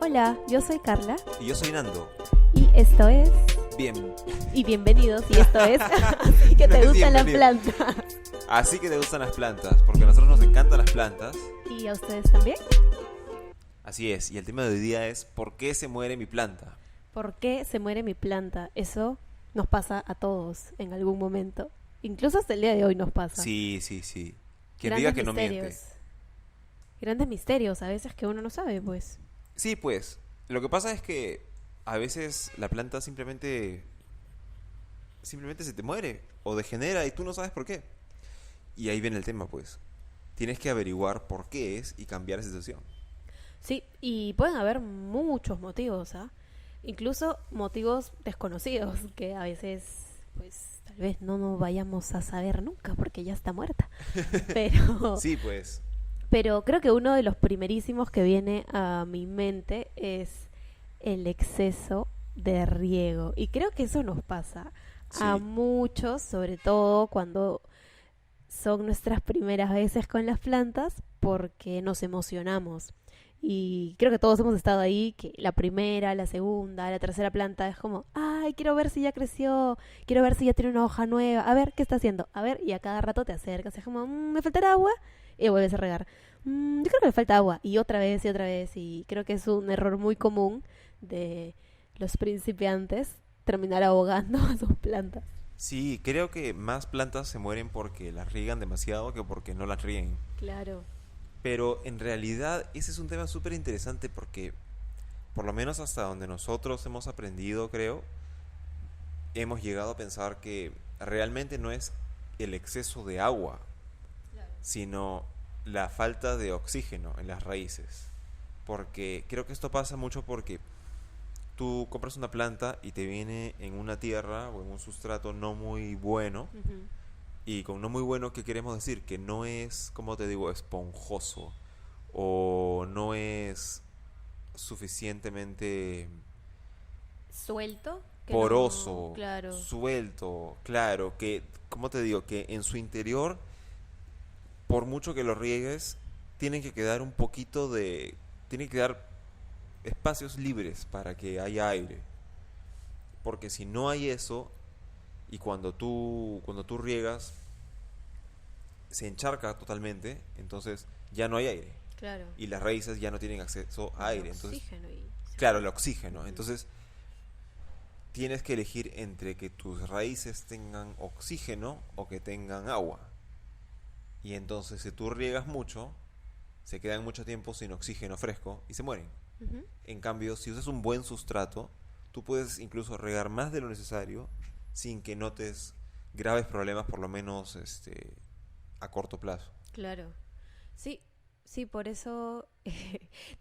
Hola, yo soy Carla Y yo soy Nando. y esto es... Bien. Y bienvenidos, y esto es... Así que te gustan las plantas. Así que te gustan las plantas, porque a nosotros nos encantan las plantas. ¿Y a ustedes también? Así es, y el tema de hoy día es ¿por qué se muere mi planta? ¿Por qué se muere mi planta? Eso nos pasa a todos en algún momento. Incluso hasta el día de hoy nos pasa. Sí. Quien Grandes diga que no misterios. miente. Grandes misterios, a veces que uno no sabe, pues. Sí, pues, lo que pasa es que a veces la planta simplemente se te muere o degenera y tú no sabes por qué. Y ahí viene el tema, pues. Tienes que averiguar por qué es y cambiar esa situación. Sí, y pueden haber muchos motivos, ¿ah? Incluso motivos desconocidos que a veces, pues, tal vez no vayamos a saber nunca porque ya está muerta. Pero, Sí, pues. pero creo que uno de los primerísimos que viene a mi mente es el exceso de riego. Y creo que eso nos pasa a Sí. muchos, sobre todo cuando son nuestras primeras veces con las plantas, porque nos emocionamos. Y creo que todos hemos estado ahí, que la primera, la segunda, la tercera planta es como, ay, quiero ver si ya creció, quiero ver si ya tiene una hoja nueva, a ver, ¿qué está haciendo? A ver, y a cada rato te acercas, es como, me faltará agua, y vuelves a regar. Yo creo que me falta agua, y otra vez, y creo que es un error muy común de los principiantes, terminar ahogando a sus plantas. Sí, creo que más plantas se mueren porque las riegan demasiado que porque no las rieguen. Claro. Pero en realidad ese es un tema súper interesante porque, por lo menos hasta donde nosotros hemos aprendido, creo, hemos llegado a pensar que realmente no es el exceso de agua, sino la falta de oxígeno en las raíces. Porque creo que esto pasa mucho porque tú compras una planta y te viene en una tierra o en un sustrato no muy bueno. Ujú. Y con no muy bueno, ¿qué queremos decir? Que no es, como te digo, esponjoso o no es suficientemente Suelto. Que poroso, claro. suelto, claro, que, como te digo, que en su interior, por mucho que lo riegues, tienen que quedar un poquito de, tienen que quedar espacios libres para que haya aire. Porque si no hay eso, y cuando tú riegas, se encharca totalmente, entonces ya no hay aire Claro. y las raíces ya no tienen acceso a El aire. Entonces, oxígeno y... claro, el oxígeno. Ujú. Entonces, tienes que elegir entre que tus raíces tengan oxígeno o que tengan agua. Y entonces, si tú riegas mucho, se quedan mucho tiempo sin oxígeno fresco y se mueren. Ujú. En cambio, si usas un buen sustrato, tú puedes incluso regar más de lo necesario sin que notes graves problemas, por lo menos a corto plazo. Claro. Sí, sí, por eso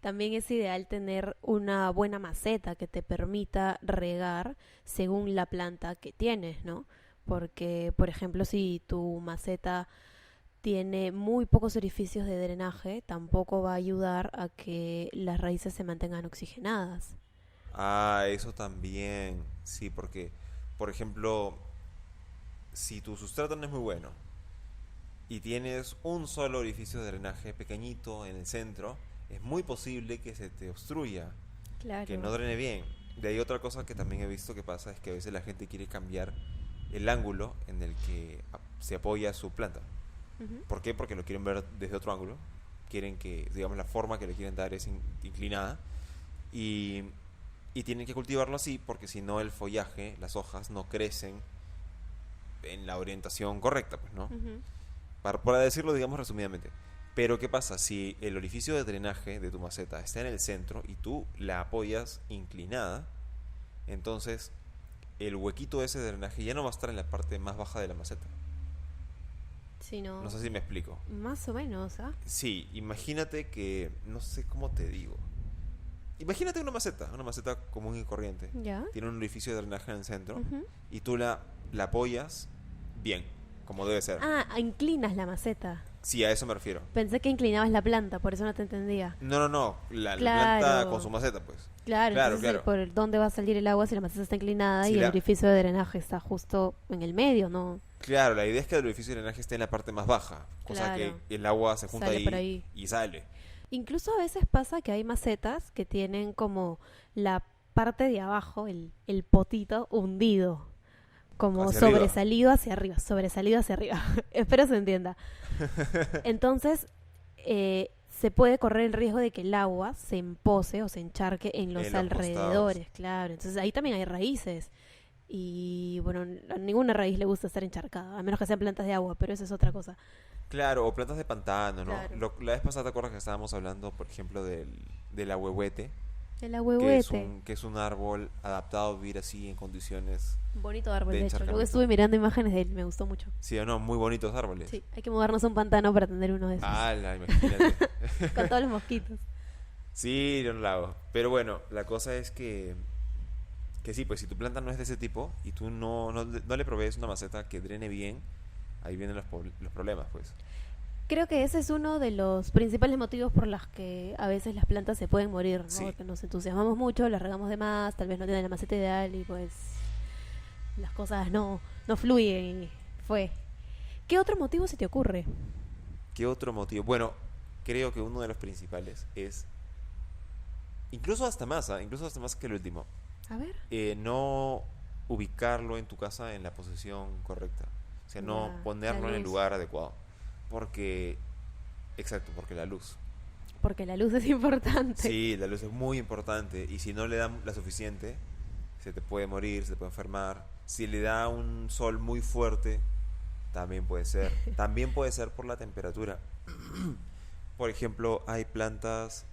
también es ideal tener una buena maceta que te permita regar según la planta que tienes, ¿no? Porque, por ejemplo, si tu maceta tiene muy pocos orificios de drenaje, tampoco va a ayudar a que las raíces se mantengan oxigenadas. Ah, eso también. Sí, porque, por ejemplo, si tu sustrato no es muy bueno y tienes un solo orificio de drenaje pequeñito en el centro, es muy posible que se te obstruya, que no Claro. drene bien. De ahí otra cosa que también he visto que pasa es que a veces la gente quiere cambiar el ángulo en el que se apoya su planta. Ujú. ¿Por qué? Porque lo quieren ver desde otro ángulo. Quieren que, digamos, la forma que le quieren dar es inclinada. Y, y tienen que cultivarlo así porque si no el follaje, las hojas, no crecen en la orientación correcta, pues, ¿no? Ujú. Para decirlo, digamos, resumidamente. Pero ¿qué pasa? Si el orificio de drenaje de tu maceta está en el centro y tú la apoyas inclinada, entonces el huequito ese de drenaje ya no va a estar en la parte más baja de la maceta. Sí, No no, sé si me explico. más o menos, ¿ah? Sí, imagínate que, no sé cómo te digo. Imagínate una maceta común y corriente. Ya. Tiene un orificio de drenaje en el centro Ujú. y tú la apoyas bien, como debe ser. Ah, inclinas la maceta. Sí, a eso me refiero. Pensé que inclinabas la planta, por eso no te entendía. No, la planta Claro. con su maceta, pues. Claro, Claro, entonces claro. por dónde va a salir el agua si la maceta está inclinada Si y el la, orificio de drenaje está justo en el medio, ¿no? claro, la idea es que el orificio de drenaje esté en la parte más baja, cosa Claro, que el agua se junta sale por ahí ahí. y sale. Incluso a veces pasa que hay macetas que tienen como la parte de abajo, el potito hundido, como Hacia arriba. sobresalido hacia arriba, sobresalido hacia arriba. Espero se entienda. Entonces, se puede correr el riesgo de que el agua se empose o se encharque en los En los costados. alrededores, claro. Entonces ahí también hay raíces. Y bueno, a ninguna raíz le gusta estar encharcada, a menos que sean plantas de agua, pero eso es otra cosa. Claro, o plantas de pantano, ¿no? Claro. La vez pasada te acuerdas que estábamos hablando, por ejemplo, del ahuehuete, El ahuehuete. que es un árbol adaptado a vivir así en condiciones Bonito árbol, de de hecho. Luego encharcamiento. estuve mirando imágenes de él, me gustó mucho. Sí o no, muy bonitos árboles. Sí, hay que mudarnos a un pantano para tener uno de esos. ¡Hala, imagínate! Con todos los mosquitos. Sí, de un lago. Pero bueno, la cosa es que sí, pues si tu planta no es de ese tipo y tú no le provees una maceta que drene bien, ahí vienen los problemas, pues. Creo que ese es uno de los principales motivos por los que a veces las plantas se pueden morir, ¿no? Sí. Que nos entusiasmamos mucho, las regamos de más, tal vez no tienen la maceta ideal y pues las cosas no fluyen y fue. ¿Qué otro motivo se te ocurre? ¿Qué otro motivo? Bueno, creo que uno de los principales es, incluso hasta más que el último, A ver. no ubicarlo en tu casa en la posición correcta. O sea, no Ya, la ponerlo en el luz. lugar adecuado. Porque, exacto, porque la luz. Porque la luz es importante. Sí, la luz es muy importante y si no le dan la suficiente, se te puede morir, se te puede enfermar. Si le da un sol muy fuerte, también puede ser. También puede ser por la temperatura. Por ejemplo, hay plantas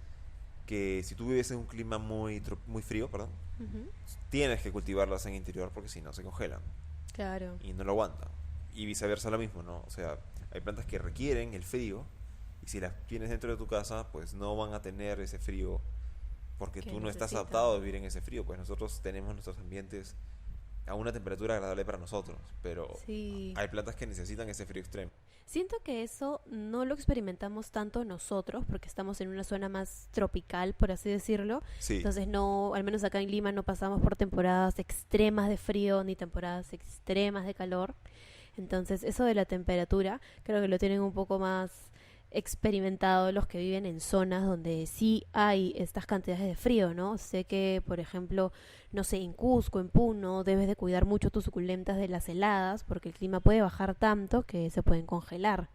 que si tú vives en un clima muy frío, perdón, Ujú. tienes que cultivarlas en interior porque si no se congelan Claro. y no lo aguantan. Y viceversa lo mismo, ¿no? O sea, hay plantas que requieren el frío y si las tienes dentro de tu casa, pues no van a tener ese frío porque Que tú no estás necesitan. adaptado a vivir en ese frío. Pues nosotros tenemos nuestros ambientes a una temperatura agradable para nosotros, pero Sí. hay plantas que necesitan ese frío extremo. Siento que eso no lo experimentamos tanto nosotros porque estamos en una zona más tropical, por así decirlo. Sí, Entonces no, al menos acá en Lima no pasamos por temporadas extremas de frío ni temporadas extremas de calor. Entonces eso de la temperatura creo que lo tienen un poco más experimentado los que viven en zonas donde sí hay estas cantidades de frío, ¿no? Sé que, por ejemplo, no sé, en Cusco, en Puno, debes de cuidar mucho tus suculentas de las heladas porque el clima puede bajar tanto que se pueden congelar.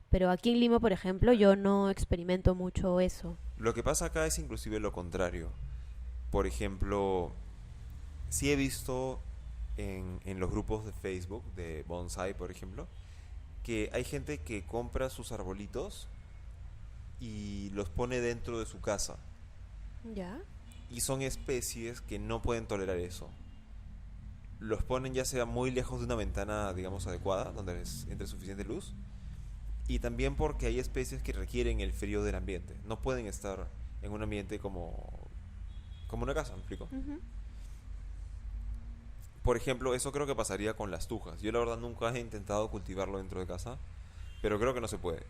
Pero aquí en Lima, por ejemplo, yo no experimento mucho eso. lo que pasa acá es inclusive lo contrario. Por ejemplo, sí he visto en los grupos de Facebook de bonsai, por ejemplo, que hay gente que compra sus arbolitos y los pone dentro de su casa. ¿Ya? Y son especies que no pueden tolerar eso. Los ponen ya sea muy lejos de una ventana, digamos, adecuada, donde les entre suficiente luz. Y también porque hay especies que requieren el frío del ambiente. No pueden estar en un ambiente como una casa, ¿me explico? Ujú. Por ejemplo, eso creo que pasaría con las tujas. Yo la verdad nunca he intentado cultivarlo dentro de casa, pero creo que no se puede.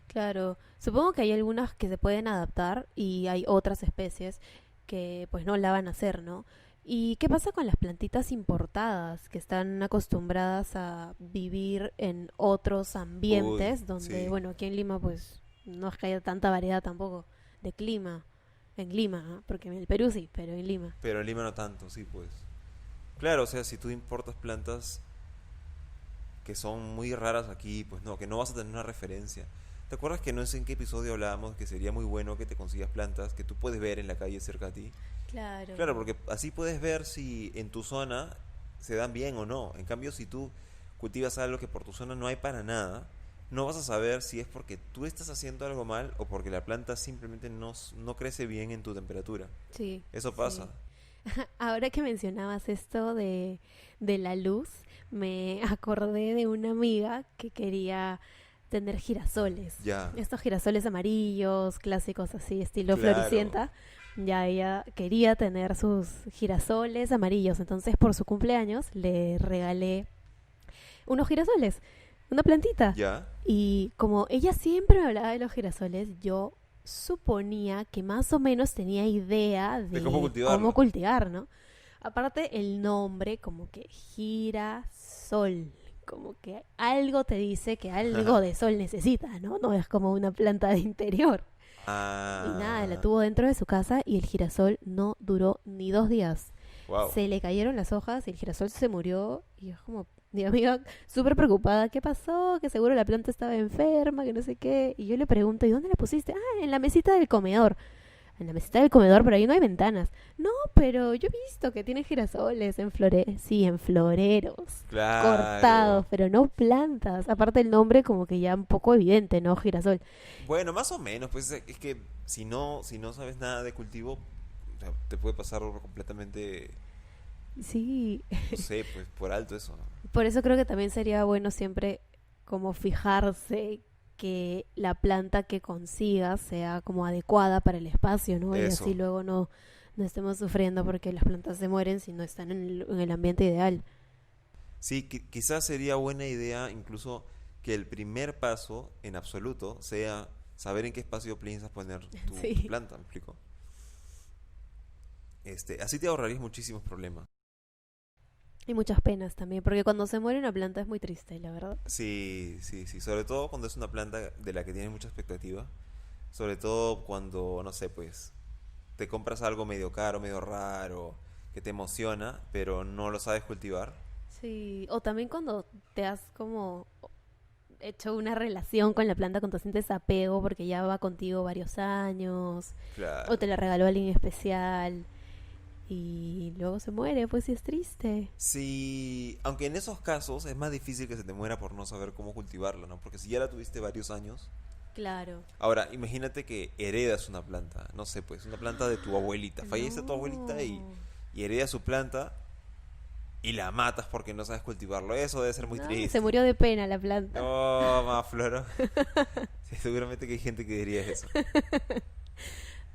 Claro, supongo que hay algunas que se pueden adaptar y hay otras especies que pues no la van a hacer, ¿no? ¿Y qué pasa con las plantitas importadas que están acostumbradas a vivir en otros Uy, ambientes donde, sí. bueno, aquí en Lima pues no es que haya tanta variedad tampoco de clima, en Lima, ¿no? Porque en el Perú sí, pero en Lima. Pero en Lima no tanto, sí, pues. Claro, o sea, si tú importas plantas que son muy raras aquí, pues no, que no vas a tener una referencia. ¿Te acuerdas que no sé en qué episodio hablábamos que sería muy bueno que te consigas plantas que tú puedes ver en la calle cerca de ti? Claro. Claro, porque así puedes ver si en tu zona se dan bien o no. En cambio, si tú cultivas algo que por tu zona no hay para nada, no vas a saber si es porque tú estás haciendo algo mal o porque la planta simplemente no crece bien en tu temperatura. Sí, Eso sí. pasa. Ahora que mencionabas esto de la luz, me acordé de una amiga que quería tener girasoles. Ya, Estos girasoles amarillos, clásicos así, estilo claro. floricienta. Ya ella quería tener sus girasoles amarillos. Entonces, por su cumpleaños, le regalé unos girasoles, una plantita. Ya. Y como ella siempre me hablaba de los girasoles, yo suponía que más o menos tenía idea De cómo de cómo cultivarlo. cultivar, ¿no? Aparte el nombre, como que girasol, como que algo te dice que algo de sol necesita, ¿no? No es como una planta de interior. Y nada, la Ah, tuvo dentro de su casa y el girasol no duró ni 2 días. wow. Se le cayeron las hojas y el girasol se murió. Y es como, mi amiga súper preocupada, ¿qué pasó? Que seguro la planta estaba enferma, que no sé qué. Y yo le pregunto, ¿y dónde la pusiste? Ah, en la mesita del comedor. En la mesita del comedor, pero ahí no hay ventanas. No, pero yo he visto que tiene girasoles en sí, en floreros, cortados, Claro. pero no plantas. Aparte el nombre como que ya un poco evidente, ¿no? Girasol. Bueno, más o menos, pues es que si no sabes nada de cultivo, o sea, te puede pasar algo completamente, Sí, no sé, pues por alto eso, ¿no? por eso creo que también sería bueno siempre como fijarse que la planta que consigas sea como adecuada para el espacio, ¿no? Y así Eso. luego no estemos sufriendo porque las plantas se mueren si no están en el ambiente ideal. Sí, quizás sería buena idea incluso que el primer paso en absoluto sea saber en qué espacio piensas poner tu Sí. planta, ¿me explico? Así te ahorrarías muchísimos problemas. Y muchas penas también, porque cuando se muere una planta es muy triste, la verdad. Sí, sí, sí, sobre todo cuando es una planta de la que tienes mucha expectativa, sobre todo cuando, no sé, pues te compras algo medio caro, medio raro, que te emociona, pero no lo sabes cultivar. Sí, o también cuando te has como hecho una relación con la planta, cuando sientes apego porque ya va contigo varios años, o te Claro. la regaló alguien especial y luego se muere, pues sí es triste. Sí, aunque en esos casos es más difícil que se te muera por no saber cómo cultivarla, ¿no? Porque si ya la tuviste varios años. Claro. Ahora, imagínate que heredas una planta, no sé, pues una planta de tu abuelita. Fallece tu abuelita No. y heredas su planta y la matas porque no sabes cultivarlo. Eso debe ser muy No, se triste. murió de pena la planta. Oh, más floro. Sí, seguramente que hay gente que diría eso.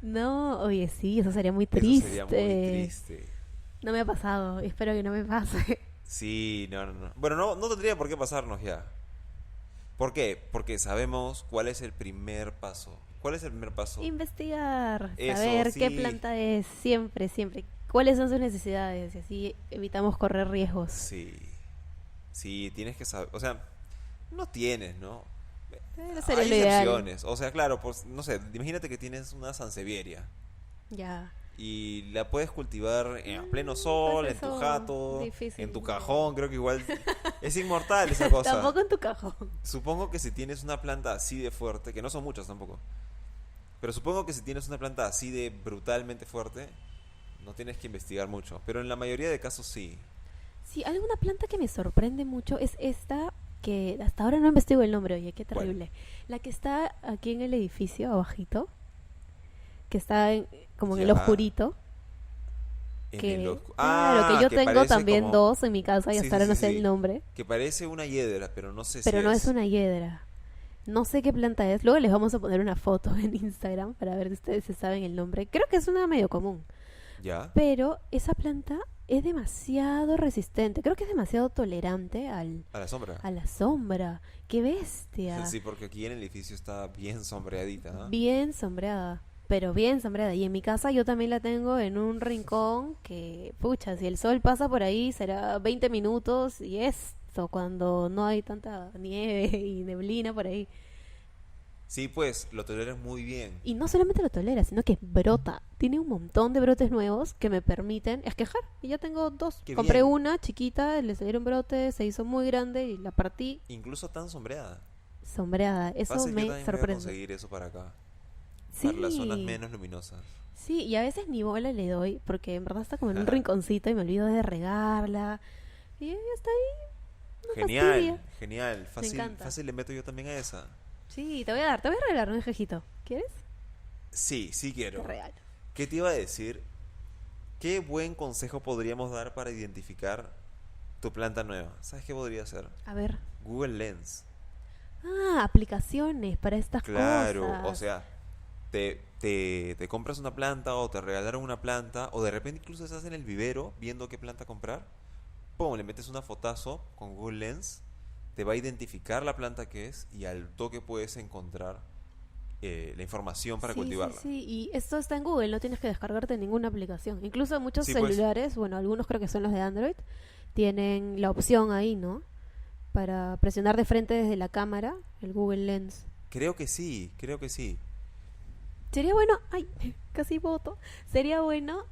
No, oye, sí, eso sería muy Eso sería muy triste. triste. No me ha pasado, espero que no me pase. Sí, no, no, no. Bueno, no tendría por qué pasarnos ya. ¿Por qué? Porque sabemos cuál es el primer paso. ¿Cuál es el primer paso? Investigar, Eso, saber qué sí. planta es, siempre, siempre. ¿Cuáles son sus necesidades? Y así evitamos correr riesgos. Sí. Sí, tienes que saber. O sea, no tienes, ¿no? Pero sería Hay lo ideal. excepciones. O sea, claro, pues, no sé, imagínate que tienes una sansevieria Ya. y la puedes cultivar a pleno sol, Pues en tu eso, jato, en tu difícil. cajón. Creo que igual es inmortal esa cosa. Tampoco en tu cajón. Supongo que si tienes una planta así de fuerte, que no son muchas tampoco, pero supongo que si tienes una planta así de brutalmente fuerte, no tienes que investigar mucho. Pero en la mayoría de casos sí. Sí, alguna planta que me sorprende mucho es esta que hasta ahora no investigo el nombre, oye, qué ¿Cuál? terrible. La que está aquí en el edificio, abajito, que está como en el Ya. oscurito, En el que, oscuro. claro, que Ah, yo que tengo parece también como. dos en mi casa y Sí, hasta sí, ahora no sí, sé el sí. nombre, Que parece una hiedra, pero no sé si pero no es es. una hiedra. No sé qué planta es. Luego les vamos a poner una foto en Instagram para ver si ustedes se saben el nombre. Creo que es una medio común. ¿Ya? Pero esa planta es demasiado resistente. Creo que es demasiado tolerante A la sombra. a la sombra. ¡Qué bestia! Sí, porque aquí en el edificio está bien sombreadita, ¿ah? Bien sombreada. Pero bien sombreada. Y en mi casa yo también la tengo en un rincón que, pucha, si el sol pasa por ahí será 20 minutos y esto cuando no hay tanta nieve y neblina por ahí. Sí, pues, lo toleras muy bien. Y no solamente lo tolera, sino que brota. Tiene un montón de brotes nuevos que me permiten esquejar. Y ya tengo dos. Qué Compré bien. una chiquita, le salieron brotes, se hizo muy grande y la partí Incluso tan sombreada. sombreada. Eso Fácil, yo me también voy a sorprende. conseguir eso para acá. Para las zonas Sí, menos luminosas. sí, y a veces ni bola le doy porque en verdad está como en un rinconcito y me olvido de regarla. Y ella está ahí, no Genial, fastidia. genial. Me Fácil, encanta. fácil le meto yo también a esa. Sí, te voy a regalar un ejejito. ¿Quieres? Sí, sí Te quiero. regalo. ¿Qué te iba a decir? ¿Qué buen consejo podríamos dar para identificar tu planta nueva? ¿Sabes qué podría ser? A ver. Google Lens. Ah, aplicaciones para estas Claro, o cosas. sea, te compras una planta o te regalaron una planta o de repente incluso estás en el vivero viendo qué planta comprar. Pum, le metes una fotazo con Google Lens, te va a identificar la planta que es y al toque puedes encontrar la información para Sí, sí, cultivarla. sí. Y esto está en Google, no tienes que descargarte ninguna aplicación. Incluso muchos Sí, pues, celulares, bueno, algunos creo que son los de Android, tienen la opción ahí, ¿no? Para presionar de frente desde la cámara el Google Lens. creo que sí, creo que sí. Sería bueno, ay, casi voto. Sería bueno,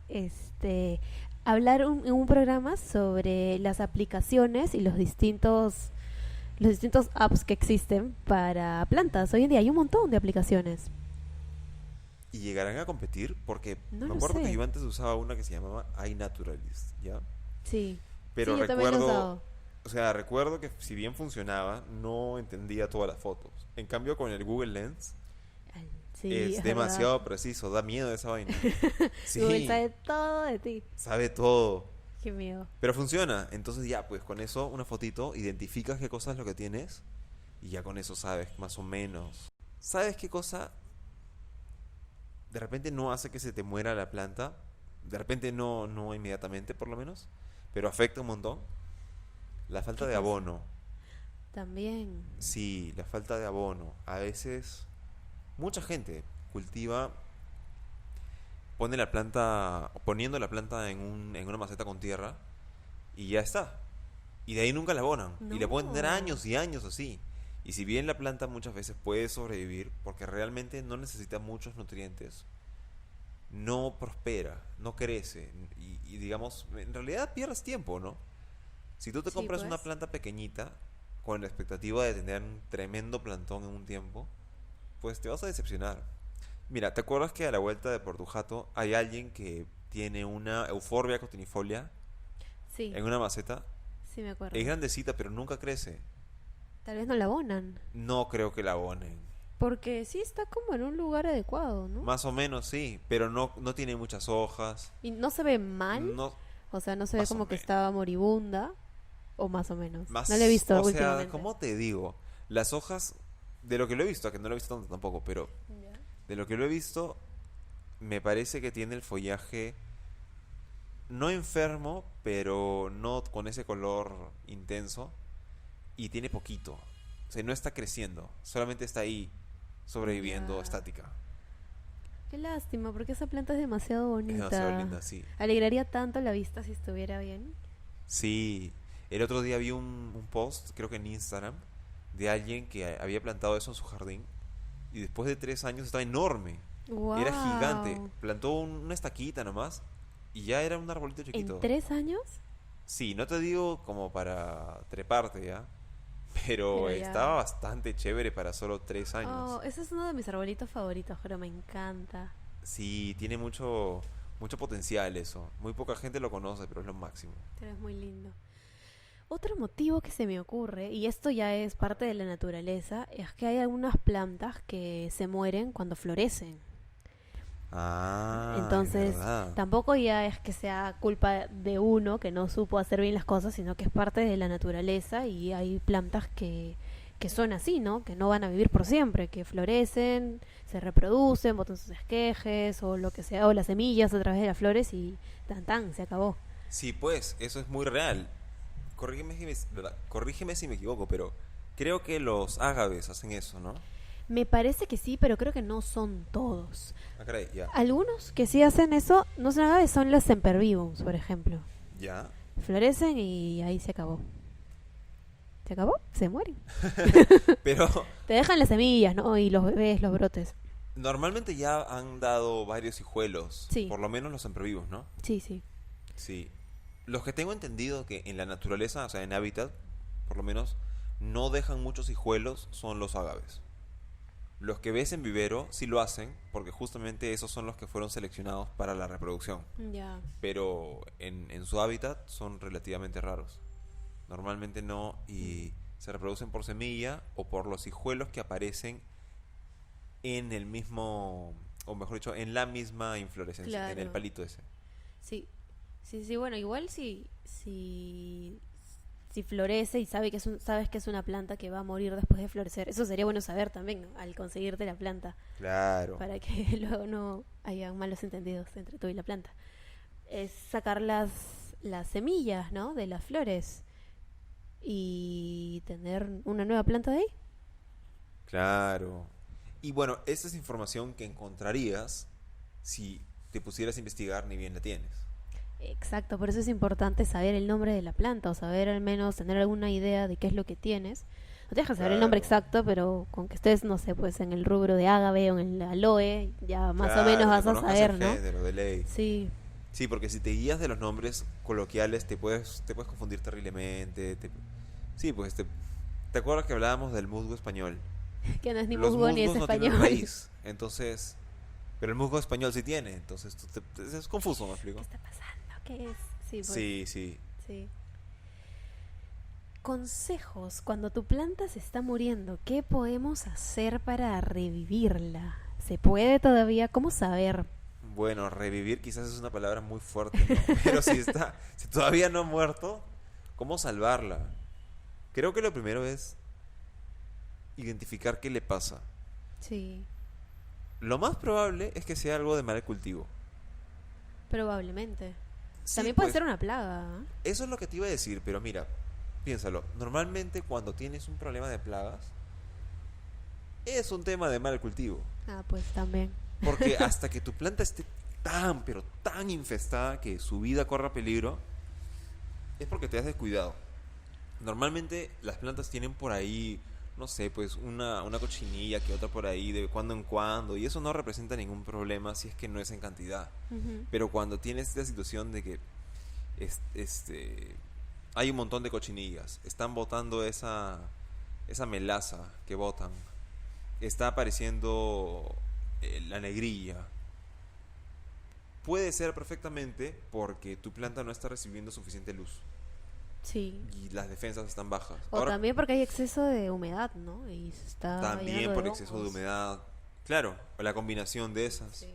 hablar en un programa sobre las aplicaciones y los distintos apps que existen para plantas. Hoy en día hay un montón de aplicaciones. ¿Y llegarán a competir? Porque No me lo acuerdo que sé. yo antes usaba una que se llamaba iNaturalist, ¿ya? Sí, sí, Pero yo también lo he recuerdo, usado. o sea, recuerdo que si bien funcionaba, no entendía todas las fotos. En cambio, con el Google Lens Sí, es es verdad. demasiado preciso, da miedo esa vaina. Google Sí, sabe todo de ti. sabe todo. Qué miedo. Pero funciona. Entonces ya, pues con eso, una fotito, identificas qué cosa es lo que tienes y ya con eso sabes más o menos. ¿Sabes qué cosa de repente no hace que se te muera la planta? De repente no, no inmediatamente por lo menos, pero afecta un montón. La falta ¿Qué de cosa? abono. También. Sí, la falta de abono. A veces mucha gente cultiva, pone la planta, poniendo la planta en una maceta con tierra y ya está. Y de ahí nunca la abonan. Y le pueden tener No. años y años así. Y si bien la planta muchas veces puede sobrevivir, porque realmente no necesita muchos nutrientes, no prospera, no crece. Y digamos, en realidad pierdes tiempo, ¿no? Si tú te Sí, compras una pues. planta pequeñita, con la expectativa de tener un tremendo plantón en un tiempo, pues te vas a decepcionar. Mira, ¿te acuerdas que a la vuelta de Portujato hay alguien que tiene una Euphorbia cotinifolia Sí, en una maceta? sí me Es acuerdo. grandecita, pero nunca crece. Tal vez no la abonan. No creo que la abonen. Porque sí está como en un lugar adecuado, ¿no? Más o menos sí, pero no, no tiene muchas hojas. Y no se ve mal. No, O sea, no se ve más o como que menos. estaba moribunda. O más o menos. No la he Más, visto o sea, últimamente. ¿cómo te digo? Las hojas, de lo que lo he visto, que no lo he visto tanto tampoco, pero Ya. de lo que lo he visto, me parece que tiene el follaje no enfermo, pero no con ese color intenso. Y tiene poquito. O sea, no está creciendo. Solamente está ahí, sobreviviendo, Ya. estática. Qué lástima, porque esa planta es demasiado Es demasiado bonita. linda, sí. Alegraría tanto la vista si estuviera bien. Sí. El otro día vi un post, creo que en Instagram, de alguien que había plantado eso en su jardín. Y después de 3 años estaba enorme. Era gigante. ¡Wow! Plantó una estaquita nomás. Y ya era un arbolito ¿En chiquito. 3 años? Sí, no te digo como para treparte, ¿ya? Pero Pero estaba ya. bastante chévere para solo tres Oh, años. ese es uno de mis arbolitos favoritos, pero me encanta. Sí, tiene mucho, mucho potencial eso. Muy poca gente lo conoce, pero es lo máximo. Pero es muy lindo. Otro motivo que se me ocurre, y esto ya es parte de la naturaleza, es que hay algunas plantas que se mueren cuando florecen. Ah, es Entonces, verdad. tampoco ya es que sea culpa de uno que no supo hacer bien las cosas, sino que es parte de la naturaleza y hay plantas que son así, ¿no? Que no van a vivir por siempre, que florecen, se reproducen, botan sus esquejes o lo que sea, o las semillas a través de las flores y tan tan, se acabó. Sí, pues, eso es muy real. Corrígeme si me equivoco, pero creo que los ágaves hacen eso, ¿no? Me parece que sí, pero creo que no son todos. Ah, caray, ya. Algunos que sí hacen eso, no son agaves, son las sempervivums, por ejemplo. Ya. Florecen y ahí se acabó. ¿Se acabó? Se mueren. Pero Te dejan las semillas, ¿no? Y los bebés, los brotes. normalmente ya han dado varios hijuelos, Sí, por lo menos los semprevivos, ¿no? sí, sí. Sí. Los que tengo entendido que en la naturaleza, o sea, en hábitat, por lo menos, no dejan muchos hijuelos son los ágaves. Los que ves en vivero sí lo hacen, porque justamente esos son los que fueron seleccionados para la reproducción. Ya. Pero en su hábitat son relativamente raros. Normalmente no, Mm. y se reproducen por semilla o por los hijuelos que aparecen en el mismo, o mejor dicho, en la misma inflorescencia, en el Claro. palito ese. Sí. Sí, sí, bueno, igual si florece y sabes que es una planta que va a morir después de florecer. Eso sería bueno saber también, ¿no? Al conseguirte la planta, Claro. para que luego no haya malos entendidos entre tú y la planta. Es sacar las semillas, ¿no? De las flores y tener una nueva planta de ahí. Claro. Y bueno, esa es información que encontrarías si te pusieras a investigar ni bien la tienes. Exacto, por eso es importante saber el nombre de la planta o saber al menos tener alguna idea de qué es lo que tienes. No tienes que saber el nombre Claro, exacto, pero con que estés, no sé, pues en el rubro de agave o en el aloe, ya más o menos claro, que vas a conozcas el saber, ¿no? género de ley. Sí, Sí, porque si te guías de los nombres coloquiales te puedes confundir terriblemente. Sí, pues ¿te acuerdas que hablábamos del musgo español? que no es ni Los musgo ni es musgos no tienen español. raíz, entonces, pero el musgo español sí tiene, entonces es confuso, ¿me ¿Qué explico? está pasando? ¿Qué es? Sí, pues, Sí, sí. sí. Consejos, cuando tu planta se está muriendo, ¿qué podemos hacer para revivirla? ¿Se puede todavía? ¿Cómo saber? Bueno, revivir quizás es una palabra muy fuerte, ¿no? Pero si todavía no ha muerto, ¿cómo salvarla? Creo que lo primero es identificar qué le pasa. Sí, Lo más probable es que sea algo de mal cultivo. probablemente. Sí, También puede pues ser una plaga. ¿Ah? eso es lo que te iba a decir, pero mira, piénsalo. Normalmente cuando tienes un problema de plagas, es un tema de mal cultivo. Ah, pues también. Porque hasta que tu planta esté tan, pero tan infestada que su vida corra peligro, es porque te has descuidado. Normalmente las plantas tienen por ahí, no sé, pues una cochinilla que otra por ahí de cuando en cuando, y eso no representa ningún problema si es que no es en cantidad. Ujú. Pero cuando tienes esta situación de que este, hay un montón de cochinillas, están botando esa melaza que botan, está apareciendo la negrilla. Puede ser perfectamente porque tu planta no está recibiendo suficiente luz Sí. y las defensas están bajas. O Ahora, también porque hay exceso de humedad, ¿no? Y se está también llenando de por exceso de hongos. humedad, claro, o la combinación de esas. Sí.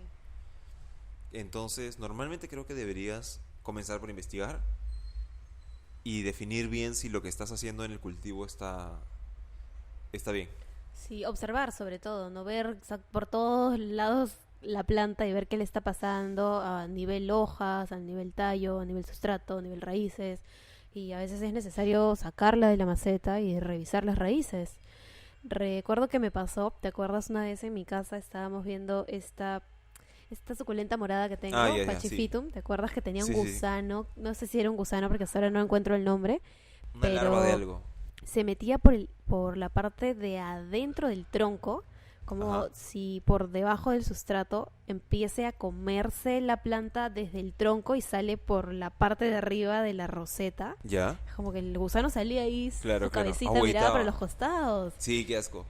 Entonces, normalmente creo que deberías comenzar por investigar y definir bien si lo que estás haciendo en el cultivo está bien. Sí, observar sobre todo, no ver por todos lados la planta y ver qué le está pasando a nivel hojas, a nivel tallo, a nivel sustrato, a nivel raíces. Y a veces es necesario sacarla de la maceta y revisar las raíces. Recuerdo que me pasó, ¿te acuerdas una vez en mi casa estábamos viendo esta suculenta morada que Ah, tengo, ya, ya, sí. Pachyphytum? ¿Te acuerdas que tenía un Sí, sí, sí. gusano? No sé si era un gusano porque hasta ahora no encuentro el nombre, Una larva de pero algo. se metía por la parte de adentro del tronco, como Ajá. si por debajo del sustrato empiece a comerse la planta desde el tronco y sale por la parte de arriba de la roseta. ¿Ya? Como que el gusano salía ahí, Claro, su claro. cabecita miraba para Agüitaba. los costados. Sí, qué asco.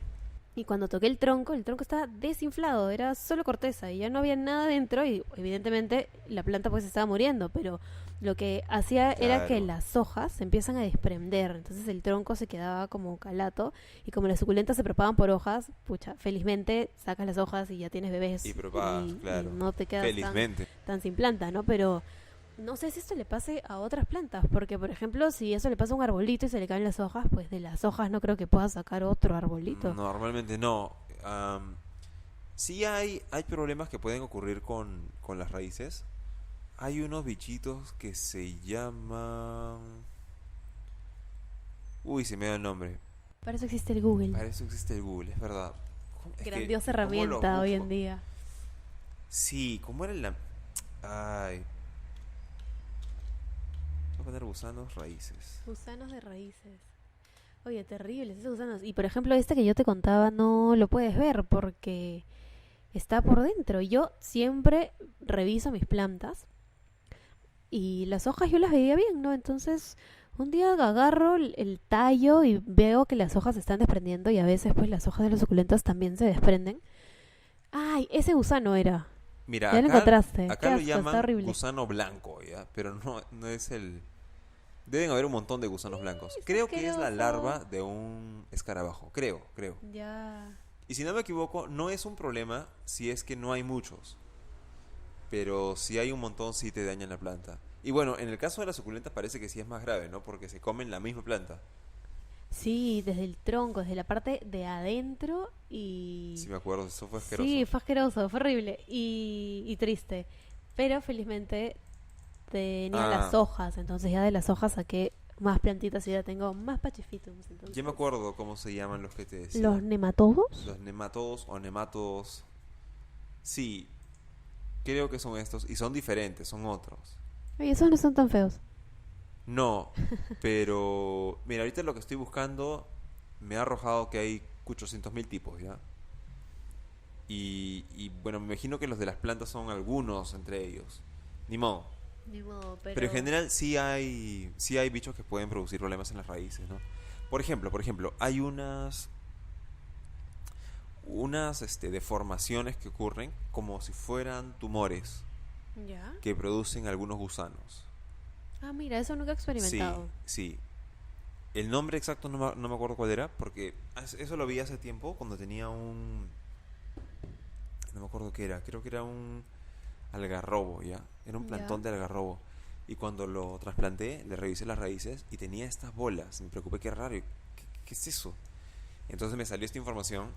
Y cuando toqué el tronco estaba desinflado, era solo corteza y ya no había nada dentro y evidentemente la planta pues estaba muriendo, pero lo que hacía era que Claro. las hojas se empiezan a desprender, entonces el tronco se quedaba como calato y como las suculentas se propagan por hojas, pucha, felizmente sacas las hojas y ya tienes Y bebés propagas, y claro. no te quedas Felizmente. tan sin planta, ¿no? Pero no sé si esto le pase a otras plantas, porque por ejemplo, si eso le pasa a un arbolito y se le caen las hojas, pues de las hojas no creo que pueda sacar otro arbolito. Normalmente no. Sí hay problemas que pueden ocurrir con las raíces. Hay unos bichitos que se llaman... Uy, se me da el nombre. Para eso existe el Google. Para eso existe el Google, es verdad. Es que, Grandiosa ¿cómo los herramienta hoy en busco? día. Sí, ¿cómo era la...? Ay, voy a poner gusanos raíces. Gusanos de raíces. Oye, terribles esos gusanos. Y por ejemplo, este que yo te contaba no lo puedes ver porque está por dentro. Yo siempre reviso mis plantas y las hojas yo las veía bien, ¿no? Entonces, un día agarro el tallo y veo que las hojas se están desprendiendo y a veces pues las hojas de los suculentas también se desprenden. Ay, ese gusano era. Mira, Ya lo encontraste. Qué acá lo asco, está llaman horrible. gusano blanco, ¿ya? Pero no es el... Deben haber un montón de gusanos blancos. Es Creo que es la asqueroso. larva de un escarabajo. Creo. Ya. Y si no me equivoco, no es un problema si es que no hay muchos. Pero si hay un montón, sí te dañan la planta. Y bueno, en el caso de la suculenta parece que sí es más grave, ¿no? Porque se comen la misma planta. Sí, desde el tronco, desde la parte de adentro y... Sí me acuerdo, eso fue asqueroso. Sí, fue asqueroso, fue horrible y triste. Pero felizmente tenía las Ah, hojas, entonces ya de las hojas saqué más plantitas y ya tengo más pachifitums. ya me Entonces, acuerdo cómo se llaman los que te los decía. nematodos. Los nematodos o nematodos. Sí, creo que son estos. Y son diferentes, son otros. Oye, esos no son tan feos. No, pero... Mira, ahorita lo que estoy buscando me ha arrojado que hay 800.000 tipos, ¿ya? Y bueno, me imagino que los de las plantas son algunos entre ellos. Ni modo. Ni modo, Pero en pero... general sí hay bichos que pueden producir problemas en las raíces, ¿no? Por ejemplo, hay unas deformaciones que ocurren como si fueran tumores ¿Ya? que producen algunos gusanos. Ah, mira, eso nunca he Sí, experimentado. sí. El nombre exacto no me acuerdo cuál era, porque eso lo vi hace tiempo cuando tenía un... No me acuerdo qué era, creo que era un algarrobo, ¿ya? Era un ¿Ya? plantón de algarrobo. Y cuando lo trasplanté, le revisé las raíces y tenía estas bolas. Me preocupé, qué raro, ¿qué es eso? Entonces me salió esta información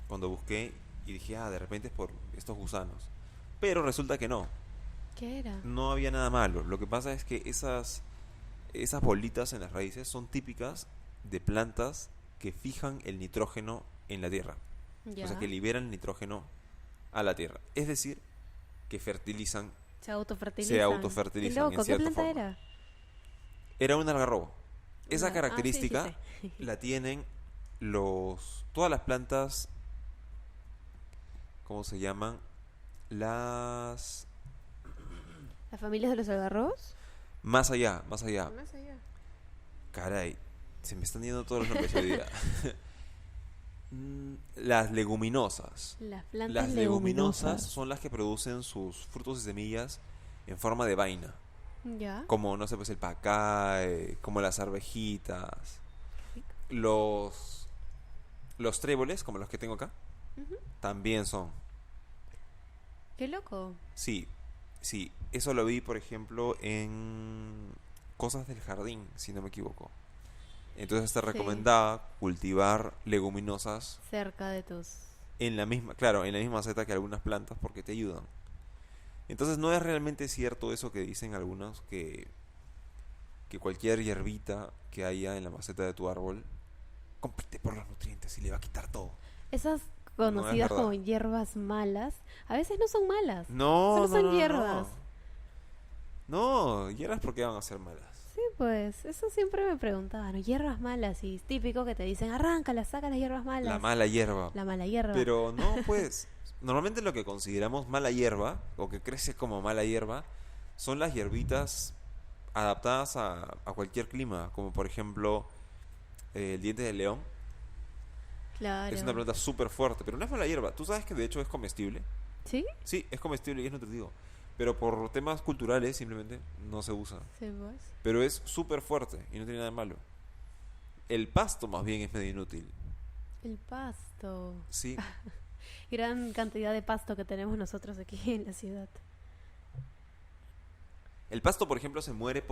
cuando busqué y dije, de repente es por estos gusanos. Pero resulta que no, ¿Qué era? no había nada malo. Lo que pasa es que esas bolitas en las raíces son típicas de plantas que fijan el nitrógeno en la tierra. O sea, ¿Ya? que liberan nitrógeno a la tierra. Es decir, que fertilizan, Se se autofertilizan. Qué autofertilizan en loco, ¿qué cierta planta forma. era? Era un algarrobo. Esa Ah, sí, sí característica sé. la tienen todas las plantas, ¿cómo se llaman? Las... ¿Las familias de los algarrobos? Más allá, más allá. Más allá. Caray, se me están yendo todos los nombres hoy día. Las leguminosas. Las plantas Las leguminosas leguminosas. son las que producen sus frutos y semillas en forma de vaina. ¿Ya? Como, no sé, pues el pacay, como las arvejitas. Rico. Los tréboles, como los que tengo acá, Ujú. también son. Qué loco. Sí, sí. Eso lo vi, por ejemplo, en Cosas del Jardín, si no me equivoco. Entonces te Sí. recomendaba cultivar leguminosas Cerca de tus... en la misma, claro, en la misma maceta que algunas plantas porque te ayudan. Entonces no es realmente cierto eso que dicen algunos que cualquier hierbita que haya en la maceta de tu árbol compite por los nutrientes y le va a quitar todo. Esas No es conocidas como verdad. hierbas malas, a veces no son malas. No, Solo no, son no, no, hierbas. no. No, hierbas porque van a ser malas. Sí, pues, eso siempre me preguntaban, hierbas malas, y es típico que te dicen, arráncala, saca las hierbas La malas, mala hierba. la mala hierba. Pero no, pues, normalmente lo que consideramos mala hierba, o que crece como mala hierba, son las hierbitas adaptadas a cualquier clima, como por ejemplo el diente de león. Es una Claro. planta súper fuerte, pero no es mala hierba. Tú sabes que de hecho es comestible. ¿Sí? Sí, es comestible y es nutritivo. Pero por temas culturales simplemente no se usa. Sí, pues. Pero es súper fuerte y no tiene nada de malo. El pasto más bien es medio inútil. El pasto. Sí, Gran cantidad de pasto que tenemos nosotros aquí en la ciudad. el pasto, por ejemplo, se muere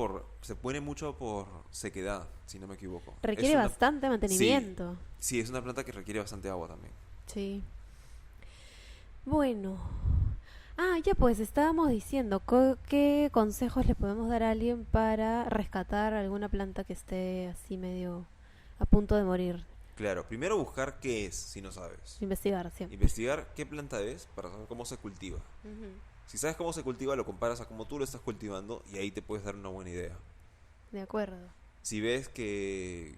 mucho por sequedad, si no me equivoco. Es Requiere una, bastante sí, mantenimiento. sí, es una planta que requiere bastante agua también. Sí. Bueno. Ah, ya pues, estábamos diciendo, ¿qué consejos le podemos dar a alguien para rescatar alguna planta que esté así medio a punto de morir? Claro, primero buscar qué es, si no sabes. Investigar siempre. Investigar qué planta es para saber cómo se cultiva. Ujú. Si sabes cómo se cultiva, lo comparas a cómo tú lo estás cultivando y ahí te puedes dar una buena idea. De acuerdo. Si ves que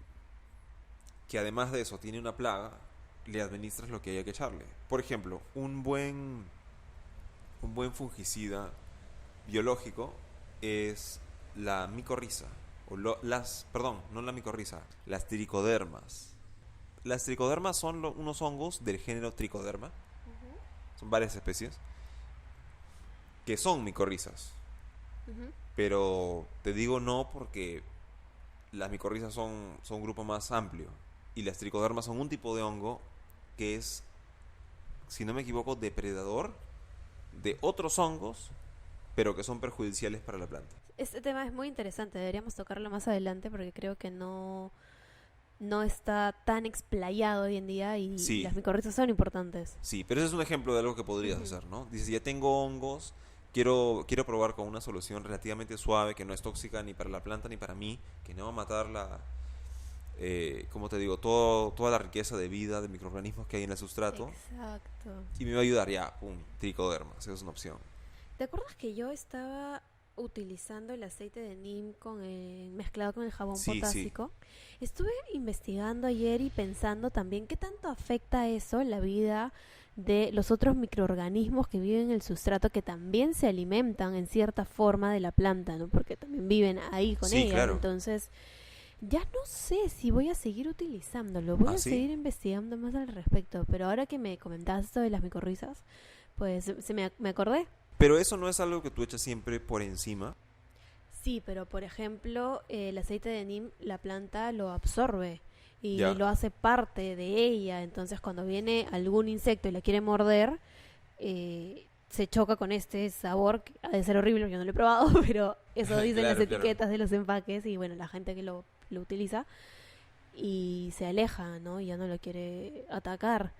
además de eso tiene una plaga, le administras lo que haya que echarle. Por ejemplo, un buen fungicida biológico es la micorriza. Perdón, no la micorriza, las tricodermas. Las tricodermas son unos hongos del género Tricoderma, son varias especies, que son micorrizas. Ujú. Pero te digo no porque las micorrizas son un grupo más amplio. Y las tricodermas son un tipo de hongo que es, si no me equivoco, depredador de otros hongos, pero que son perjudiciales para la planta. Este tema es muy interesante, deberíamos tocarlo más adelante porque creo que no está tan explayado hoy en día y Sí, las micorrizas son importantes. sí, pero ese es un ejemplo de algo que podrías Ujú. hacer, ¿no? Dices, ya tengo hongos, quiero probar con una solución relativamente suave, que no es tóxica ni para la planta ni para mí, que no va a matar como te digo, toda la riqueza de vida, de microorganismos que hay en el sustrato, Exacto. y me va a ayudar ya, pum, tricoderma, esa es una opción. ¿Te acuerdas que yo estaba utilizando el aceite de neem mezclado con el jabón Sí, sí. potásico. Estuve investigando ayer y pensando también qué tanto afecta eso la vida de los otros microorganismos que viven en el sustrato, que también se alimentan en cierta forma de la planta, ¿no? Porque también viven ahí con Sí, ella. claro. Entonces, ya no sé si voy a seguir utilizándolo. Voy ¿Ah, a sí? seguir investigando más al respecto. Pero ahora que me comentaste esto de las micorrizas, pues me acordé. Pero eso no es algo que tú echas siempre por encima. Sí, pero por ejemplo, el aceite de neem, la planta lo absorbe y Ya. lo hace parte de ella. Entonces, cuando viene algún insecto y la quiere morder, se choca con este sabor, que ha de ser horrible, yo no lo he probado, pero eso dicen las Claro, claro. etiquetas de los empaques y bueno, la gente que lo utiliza y se aleja, ¿no? Y ya no lo quiere atacar.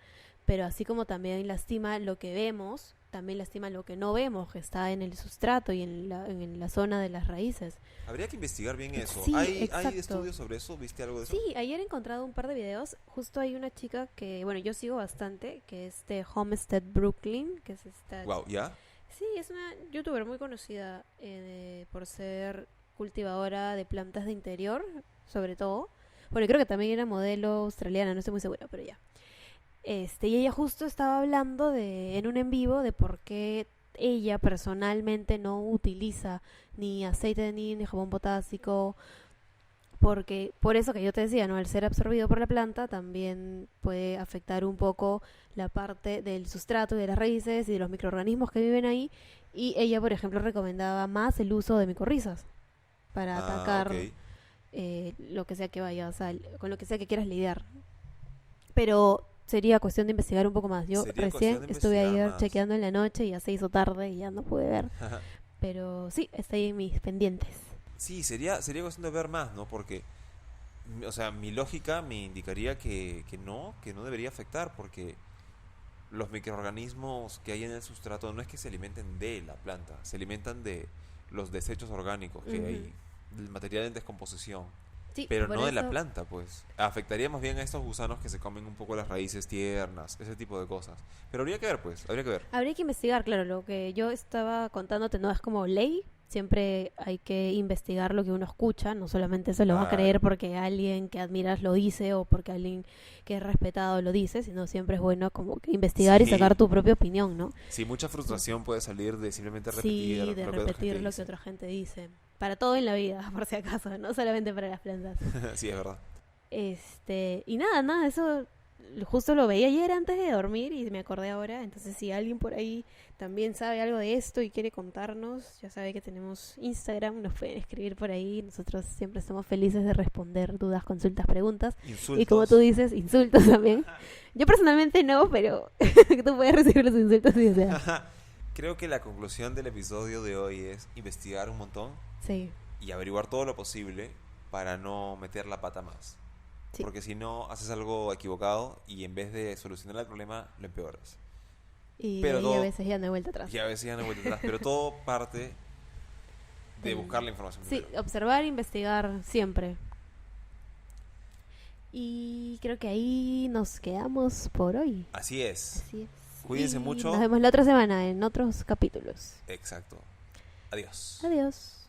Pero así como también lastima lo que vemos, también lastima lo que no vemos, que está en el sustrato y en la zona de las raíces. Habría que investigar bien eso. Sí, ¿Hay exacto. estudios sobre eso? ¿Viste algo de eso? Sí, ayer he encontrado un par de videos. Justo hay una chica que, bueno, yo sigo bastante, que es de Homestead Brooklyn, que es esta... Wow, ¿ya? Sí, es una youtuber muy conocida por ser cultivadora de plantas de interior, sobre todo. Bueno, creo que también era modelo australiana, no estoy muy segura, pero ya. Y ella justo estaba hablando en un en vivo de por qué ella personalmente no utiliza ni aceite de neem ni jabón potásico, porque por eso que yo te decía, ¿no? Al ser absorbido por la planta también puede afectar un poco la parte del sustrato y de las raíces y de los microorganismos que viven ahí, y ella, por ejemplo, recomendaba más el uso de micorrizas para Ah, atacar ok. lo que sea que vayas con lo que sea que quieras lidiar. Pero sería cuestión de investigar un poco más. Yo Sería recién cuestión de estuve investigar ayer más. chequeando en la noche y ya se hizo tarde y ya no pude ver. Pero sí, está ahí en mis pendientes. Sí, sería cuestión de ver más, ¿no? Porque, o sea, mi lógica me indicaría que no debería afectar, porque los microorganismos que hay en el sustrato no es que se alimenten de la planta, se alimentan de los desechos orgánicos que Ujú. hay, del material en descomposición, Sí, pero por no de la eso planta, pues. Afectaría más bien a estos gusanos que se comen un poco las raíces tiernas, ese tipo de cosas. Pero habría que ver, pues, habría que ver. habría que investigar, claro, lo que yo estaba contándote no es como ley. Siempre hay que investigar lo que uno escucha, no solamente se lo vas a creer Claro. porque alguien que admiras lo dice o porque alguien que es respetado lo dice, sino siempre es bueno como que investigar y sacar Sí, tu propia opinión, ¿no? sí, mucha Entonces, frustración puede salir de simplemente repetir sí, de lo que otra gente repetir lo que dice. otra gente dice. Para todo en la vida, por si acaso, no solamente para las plantas. Sí, es verdad. Y nada, eso justo lo veía ayer antes de dormir y me acordé ahora. Entonces, si alguien por ahí también sabe algo de esto y quiere contarnos, ya sabe que tenemos Instagram, nos pueden escribir por ahí. Nosotros siempre estamos felices de responder dudas, consultas, preguntas. Y como tú Insultos. dices, insultos también. Yo personalmente no, pero tú puedes recibir los insultos si deseas. Creo que la conclusión del episodio de hoy es investigar un montón Sí, y averiguar todo lo posible para no meter la pata más. sí. Porque si no, haces algo equivocado y en vez de solucionar el problema, lo empeoras. Y de Pero ahí a todo, veces ya no hay vuelta atrás. y a veces ya no hay vuelta atrás, pero todo parte de Del- buscar la información Sí, primero. observar e investigar siempre. Y creo que ahí nos quedamos por hoy. Así es. Así es. Cuídense Y mucho. nos vemos la otra semana en otros capítulos. Exacto. Adiós. Adiós.